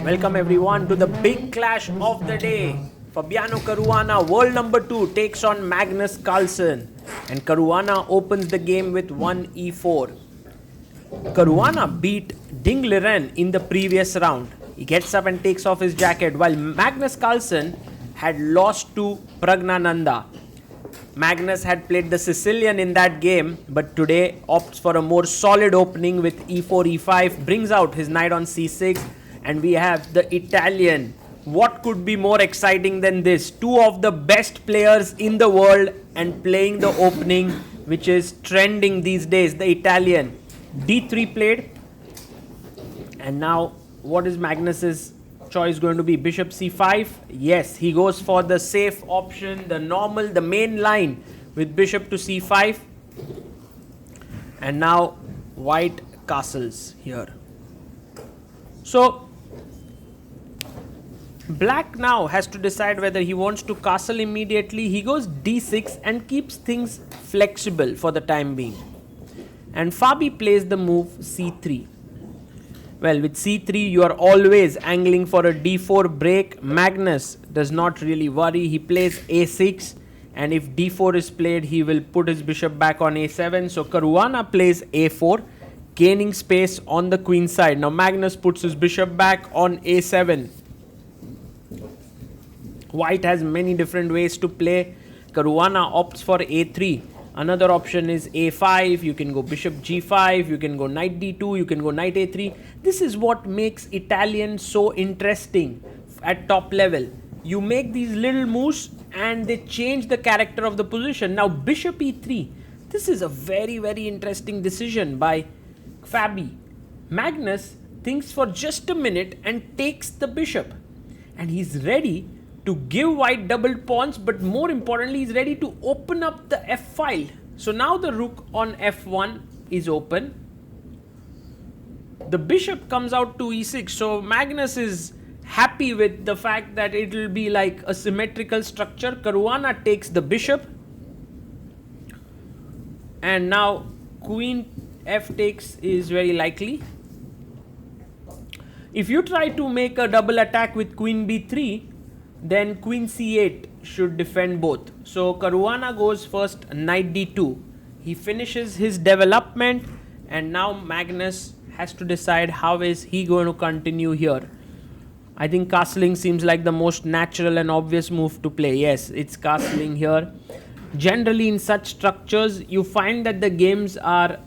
Welcome everyone to the big clash of the day. Fabiano Caruana, world number 2, takes on Magnus Carlsen. And Caruana opens the game with 1e4. Caruana beat Ding Liren in the previous round. He gets up and takes off his jacket while Magnus Carlsen had lost to Pragnananda. Magnus had played the Sicilian in that game, but today opts for a more solid opening with e4, e5, brings out his knight on c6, and we have the Italian. What could be more exciting than this? Two of the best players in the world and playing the opening, which is trending these days, the Italian. d3 played, and now what is Magnus's choice going to be? Bishop c5. Yes, he goes for the safe option, the normal, the main line with bishop to c5. And now white castles here. So black now has to decide whether he wants to castle immediately. He goes d6 and keeps things flexible for the time being. And Fabi plays the move c3. Well, with c3 you are always angling for a d4 break. Magnus does not really worry. He plays a6, and if d4 is played, he will put his bishop back on a7. So Caruana plays a4, gaining space on the queen side. Now Magnus puts his bishop back on a7. White has many different ways to play. Caruana opts for a3. Another option is a5, you can go bishop g5, you can go knight d2, you can go knight a3. This is what makes Italian so interesting at top level. You make these little moves and they change the character of the position. Now bishop e3, this is a very, very interesting decision by Fabi. Magnus thinks for just a minute and takes the bishop. And he's ready to give white double pawns, but more importantly, he's ready to open up the f file. So now the rook on f1 is open. The bishop comes out to e6. So Magnus is happy with the fact that it will be like a symmetrical structure. Caruana takes the bishop. And now queen f takes is very likely. If you try to make a double attack with queen b3, then queen c8 should defend both. So Caruana goes first knight d2. He finishes his development, and now Magnus has to decide how is he going to continue here. I think castling seems like the most natural and obvious move to play. Yes, it's castling here. Generally in such structures, you find that the games are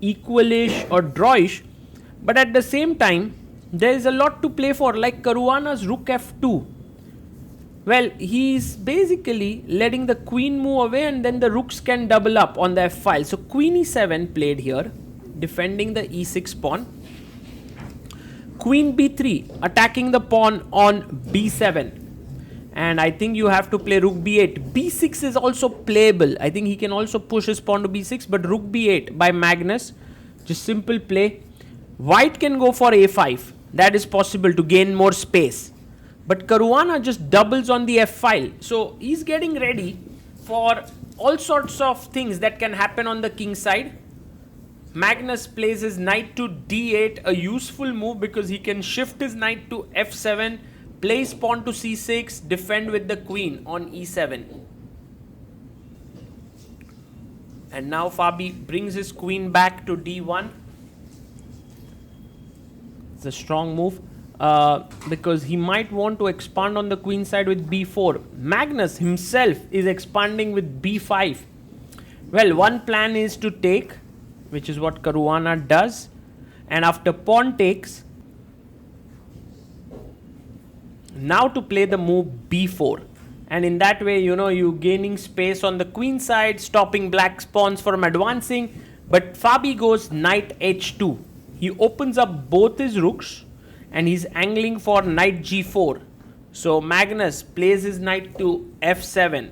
equalish or drawish, but at the same time, there is a lot to play for, like Caruana's rook f2. Well, he's basically letting the queen move away, and then the rooks can double up on the f file. So queen e7 played here, defending the e6 pawn. Queen b3, attacking the pawn on b7. And I think you have to play rook b8. b6 is also playable. I think he can also push his pawn to b6, but rook b8 by Magnus, just simple play. White can go for a5. That is possible to gain more space. But Caruana just doubles on the f file. So he's getting ready for all sorts of things that can happen on the king side. Magnus plays his knight to d8, a useful move because he can shift his knight to f7, place pawn to c6, defend with the queen on e7. And now Fabi brings his queen back to d1. It's a strong move. Because he might want to expand on the queen side with b4. Magnus himself is expanding with b5. Well, one plan is to take, which is what Caruana does. And after pawn takes, now to play the move b4. And in that way, you know, you gaining space on the queen side, stopping black's pawns from advancing. But Fabi goes knight h2. He opens up both his rooks, and he's angling for knight g4. So Magnus plays his knight to f7.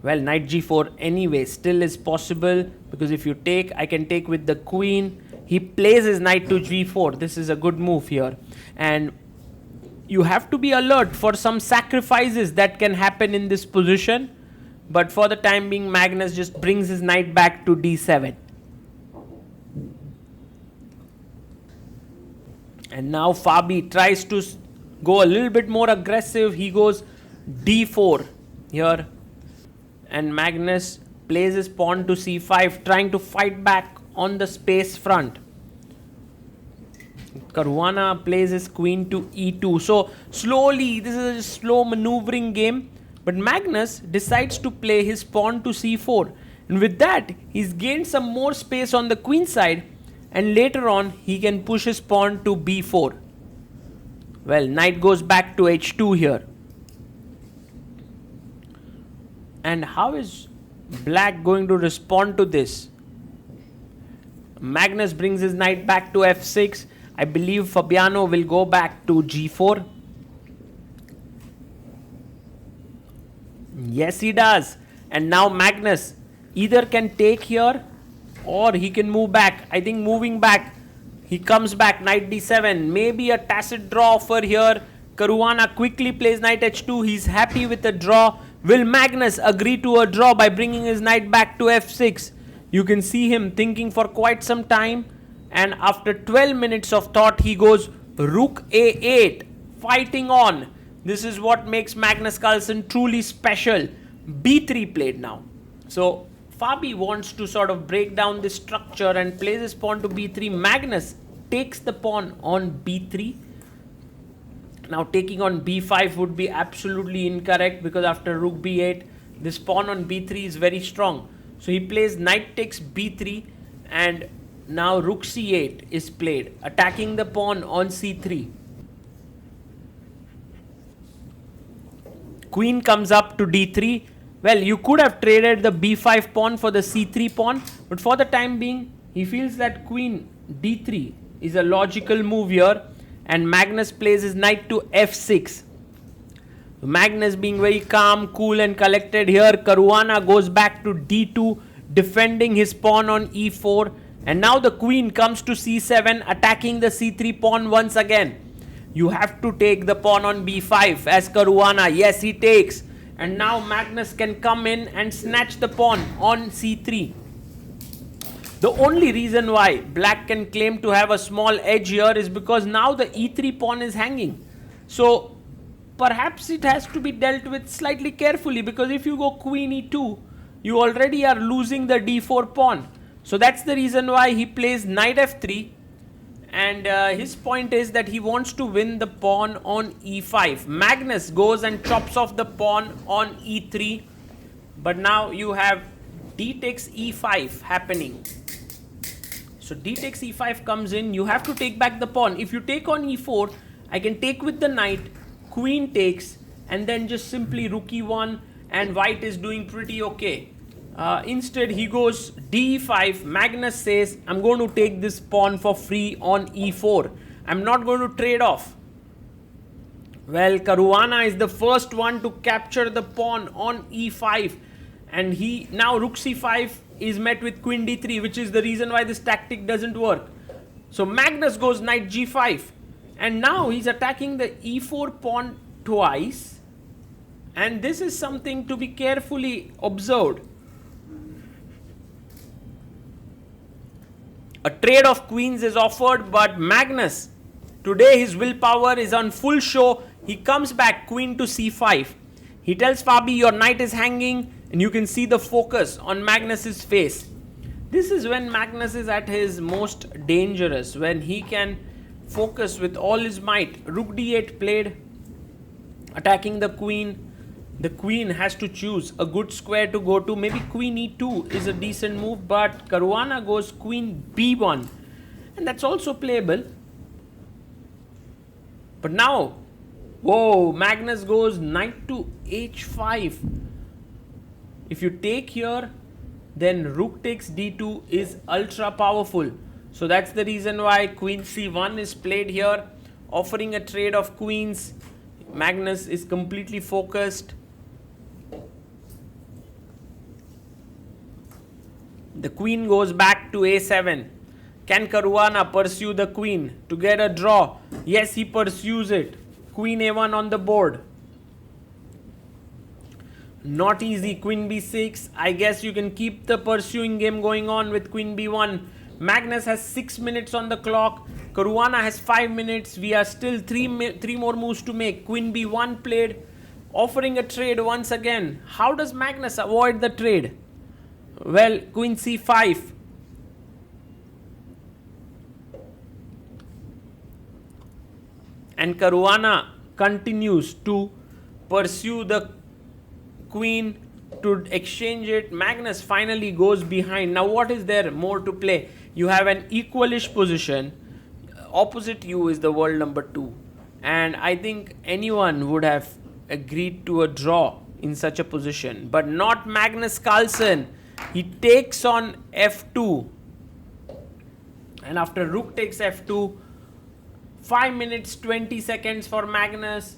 Well, knight g4 anyway still is possible, because if you take, I can take with the queen. He plays his knight to g4. This is a good move here. And you have to be alert for some sacrifices that can happen in this position. But for the time being, Magnus just brings his knight back to d7. And now Fabi tries to go a little bit more aggressive. He goes d4 here. And Magnus plays his pawn to c5, trying to fight back on the space front. Caruana plays his queen to e2. So slowly, this is a slow maneuvering game. But Magnus decides to play his pawn to c4. And with that, he's gained some more space on the queen side. And later on, he can push his pawn to b4. Well, knight goes back to h2 here. And how is Black going to respond to this? Magnus brings his knight back to f6. I believe Fabiano will go back to g4. Yes, he does. And now Magnus either can take here or he can move back. I think moving back, he comes back, knight d7. Maybe a tacit draw offer here. Caruana quickly plays knight h2. He's happy with the draw. Will Magnus agree to a draw by bringing his knight back to f6? You can see him thinking for quite some time. And after 12 minutes of thought, he goes rook a8, fighting on. This is what makes Magnus Carlsen truly special. b3 played now. So Fabi wants to sort of break down this structure and plays his pawn to b3. Magnus takes the pawn on b3. Now taking on b5 would be absolutely incorrect because after rook b8, this pawn on b3 is very strong. So he plays knight takes b3 and now rook c8 is played, attacking the pawn on c3. Queen comes up to d3. Well, you could have traded the b5 pawn for the c3 pawn, but for the time being, he feels that queen d3 is a logical move here. And Magnus plays his knight to f6. Magnus being very calm, cool and collected here. Caruana goes back to d2, defending his pawn on e4. And now the queen comes to c7, attacking the c3 pawn once again. You have to take the pawn on b5 as Caruana. Yes, he takes. And now Magnus can come in and snatch the pawn on c3. The only reason why Black can claim to have a small edge here is because now the e3 pawn is hanging. So perhaps it has to be dealt with slightly carefully, because if you go queen e2, you already are losing the d4 pawn. So that's the reason why he plays knight f3. And his point is that he wants to win the pawn on e5. Magnus goes and chops off the pawn on e3. But now you have d takes e5 happening. So d takes e5 comes in. You have to take back the pawn. If you take on e4, I can take with the knight, queen takes, and then just simply rook e1, and white is doing pretty okay. Instead, he goes d5. Magnus says, I'm going to take this pawn for free on e4. I'm not going to trade off. Well, Caruana is the first one to capture the pawn on e5. And he now rook c5 is met with queen d3, which is the reason why this tactic doesn't work. So Magnus goes knight g5. And now he's attacking the e4 pawn twice. And this is something to be carefully observed. A trade of queens is offered, but Magnus, today his willpower is on full show. He comes back, queen to c5. He tells Fabi, your knight is hanging, and you can see the focus on Magnus's face. This is when Magnus is at his most dangerous, when he can focus with all his might. Rook d8 played, attacking the queen. The queen has to choose a good square to go to. Maybe queen e2 is a decent move, but Caruana goes queen b1. And that's also playable. But now, whoa, Magnus goes knight to h5. If you take here, then rook takes d2 is ultra powerful. So that's the reason why queen c1 is played here, offering a trade of queens. Magnus is completely focused. The queen goes back to a7. Can Caruana pursue the queen to get a draw? Yes, he pursues it. Queen a1 on the board. Not easy. Queen b6. I guess you can keep the pursuing game going on with queen b1. Magnus has 6 minutes on the clock. Caruana has 5 minutes. We are still three more moves to make. Queen b1 played, offering a trade once again. How does Magnus avoid the trade? Well, queen c5. And Caruana continues to pursue the queen to exchange it. Magnus finally goes behind. Now what is there more to play? You have an equalish position. Opposite you is the world number 2. And I think anyone would have agreed to a draw in such a position. But not Magnus Carlsen. He takes on f2. And after rook takes f2, 5 minutes 20 seconds for Magnus,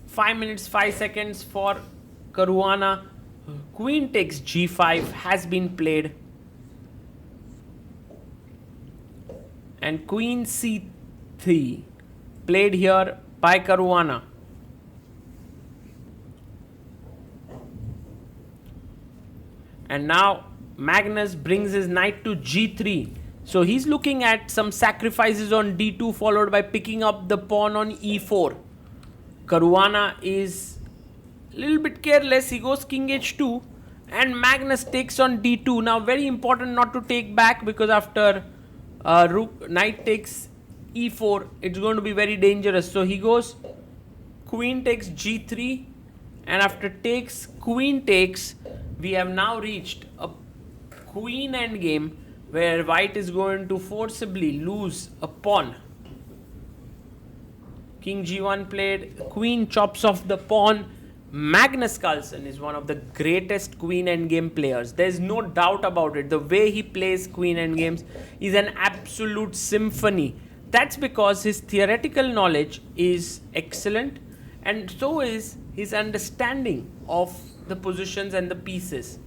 5 minutes 5 seconds for Caruana. Queen takes g5 has been played. And queen c3 played here by Caruana. And now Magnus brings his knight to g3. So he's looking at some sacrifices on d2 followed by picking up the pawn on e4. Caruana is a little bit careless. He goes king h2 and Magnus takes on d2. Now very important not to take back, because after knight takes e4 it's going to be very dangerous. So he goes queen takes g3, and after takes queen takes, we have now reached a queen endgame where white is going to forcibly lose a pawn. King g1 played, queen chops off the pawn. Magnus Carlsen is one of the greatest queen endgame players. There's no doubt about it. The way he plays queen endgames is an absolute symphony. That's because his theoretical knowledge is excellent, and so is his understanding of the positions and the pieces.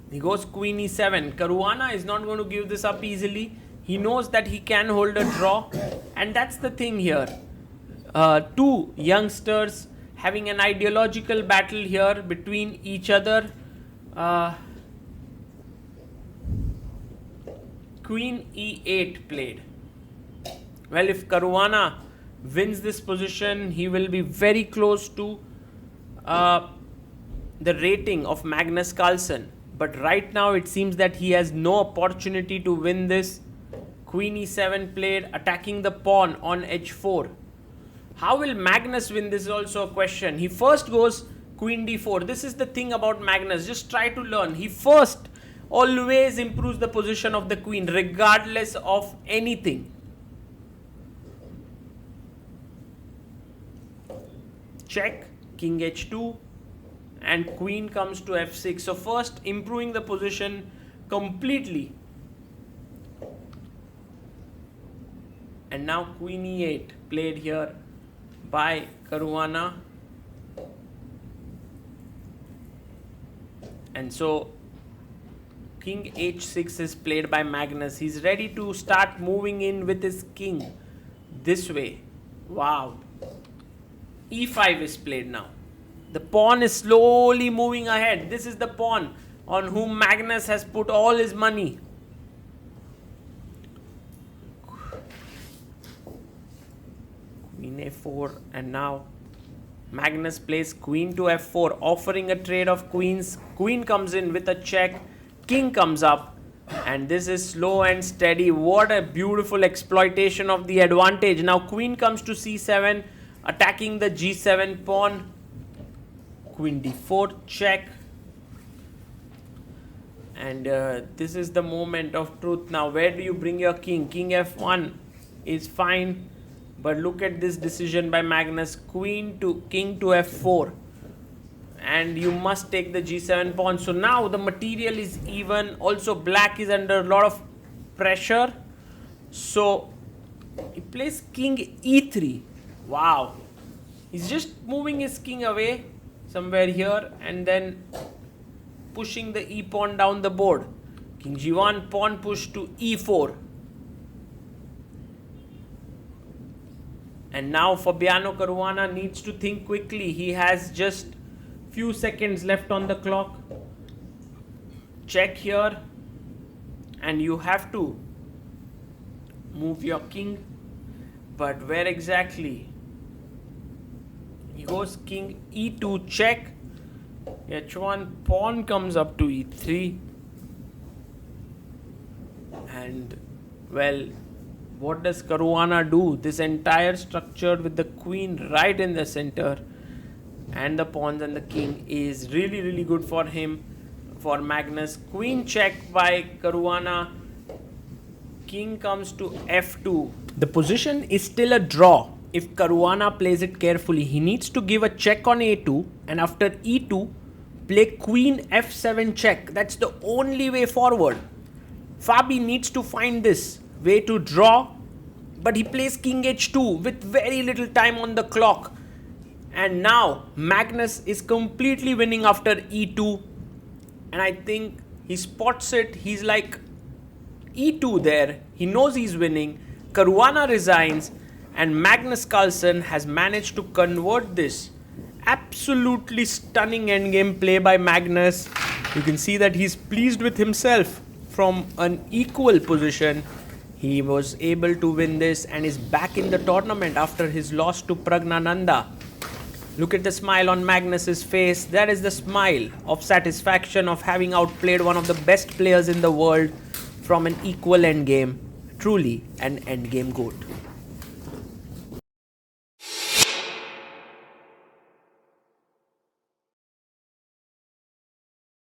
He goes queen e7. Caruana is not going to give this up easily. He knows that he can hold a draw, and that's the thing here. Two youngsters having an ideological battle here between each other. Queen e8 played. Well, if Caruana wins this position, he will be very close to the rating of Magnus Carlsen. But right now it seems that he has no opportunity to win this. Queen e7 played, attacking the pawn on h4. How will Magnus win? This is also a question. He first goes queen d4. This is the thing about Magnus. Just try to learn. He first always improves the position of the queen regardless of anything. Check, king h2, and queen comes to f6. So first improving the position completely. And now queen e8 played here by Caruana. And so king h6 is played by Magnus. He's ready to start moving in with his king this way. Wow. e5 is played now. The pawn is slowly moving ahead. This is the pawn on whom Magnus has put all his money. Queen a4, and now Magnus plays queen to f4, offering a trade of queens. Queen comes in with a check, king comes up, and this is slow and steady. What a beautiful exploitation of the advantage. Now queen comes to c7, attacking the g7 pawn. Queen d4, check. And this is the moment of truth. Now where do you bring your king? King f1 is fine, but look at this decision by Magnus. King to f4, and you must take the g7 pawn. So now the material is even. Also black is under a lot of pressure, so he plays king e3. Wow, he's just moving his king away somewhere here and then pushing the e pawn down the board. King g1, pawn push to e4. And now Fabiano Caruana needs to think quickly. He has just few seconds left on the clock. Check here, and you have to move your king. But where exactly? He goes king e2 check. h1 pawn comes up to e3. And well, what does Caruana do? This entire structure with the queen right in the center and the pawns and the king is really good for him. For Magnus, queen check by Caruana. King comes to f2. The position is still a draw. If Caruana plays it carefully, he needs to give a check on a2 and after e2 play queen f7 check. That's the only way forward. Fabi needs to find this way to draw, but he plays king h2 with very little time on the clock. And now Magnus is completely winning after e2, and I think he spots it. He's like e2 there. He knows he's winning. Caruana resigns, and Magnus Carlsen has managed to convert this. Absolutely stunning endgame play by Magnus. You can see that he's pleased with himself. From an equal position, he was able to win this and is back in the tournament after his loss to Pragnananda. Look at the smile on Magnus's face. That is the smile of satisfaction of having outplayed one of the best players in the world from an equal endgame. Truly an endgame GOAT.